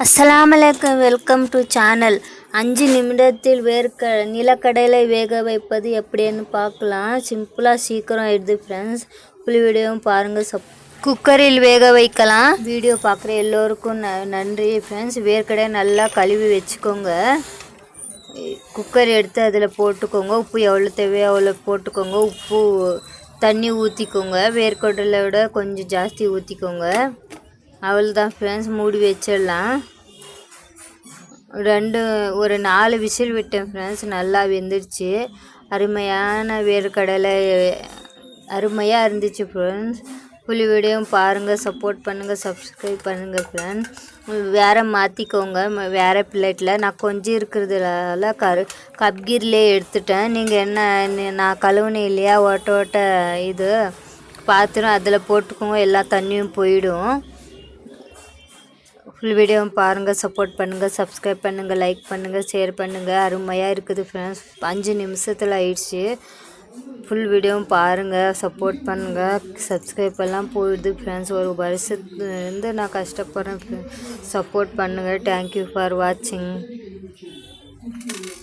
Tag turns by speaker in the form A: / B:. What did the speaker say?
A: அஸ்ஸலாமலைக்கும், welcome to channel. 5 நிமிடத்தில் நிலக்கடலை வேக வைப்பது எப்படின்னு பார்க்கலாம். சிம்பிளாக சீக்கிரம் ஆயிடுது ஃப்ரெண்ட்ஸ். ஃபுல் வீடியோவும் பாருங்கள். குக்கரில் வேக வைக்கலாம். வீடியோ பார்க்குற எல்லோருக்கும் நன்றி ஃப்ரெண்ட்ஸ். வேர்க்கடலை நல்லா கழுவி வச்சுக்கோங்க. குக்கர் எடுத்து அதில் போட்டுக்கோங்க. உப்பு எவ்வளோ தேவையோ அவ்வளோ போட்டுக்கோங்க. உப்பு தண்ணி ஊற்றிக்கோங்க. வேர்க்கடலையோட கொஞ்சம் ஜாஸ்தி ஊற்றிக்கோங்க. அவ்வளோதான் ஃப்ரெண்ட்ஸ், மூடி வச்சிடலாம். ஒரு 4 விசில் விட்டேன் ஃப்ரெண்ட்ஸ். நல்லா வெந்துடுச்சு. அருமையான வேர்க்கடலை அருமையாக இருந்துச்சு ஃப்ரெண்ட்ஸ். ஃபுல் வீடியோவும் பாருங்கள், சப்போர்ட் பண்ணுங்கள், சப்ஸ்கிரைப் பண்ணுங்கள் ஃப்ரெண்ட்ஸ். வேறு மாற்றிக்கோங்க, வேறு பிளேட்டில். நான் கொஞ்சம் இருக்கிறதுனால கப்கீர்லே எடுத்துட்டேன். நீங்கள் என்ன, நான் கழுவுனேன் இல்லையா, ஓட்ட இது பாத்திரம், அதில் போட்டுக்கோங்க. எல்லா தண்ணியும் போயிடும். ஃபுல் வீடியோவும் பாருங்கள், சப்போர்ட் பண்ணுங்கள், சப்ஸ்கிரைப் பண்ணுங்கள், லைக் பண்ணுங்கள், ஷேர் பண்ணுங்கள். அருமையாக இருக்குது ஃப்ரெண்ட்ஸ். 5 நிமிஷத்தில் ஆயிடுச்சு. ஃபுல் வீடியோவும் பாருங்கள், சப்போர்ட் பண்ணுங்கள். சப்ஸ்கிரைப் எல்லாம் போயிடுது ஃப்ரெண்ட்ஸ். ஒரு வருஷத்துலேருந்து நான் கஷ்டப்படுறேன் ஃப்ரெண்ட்ஸ். சப்போர்ட் பண்ணுங்கள். தேங்க்யூ ஃபார் வாட்சிங்.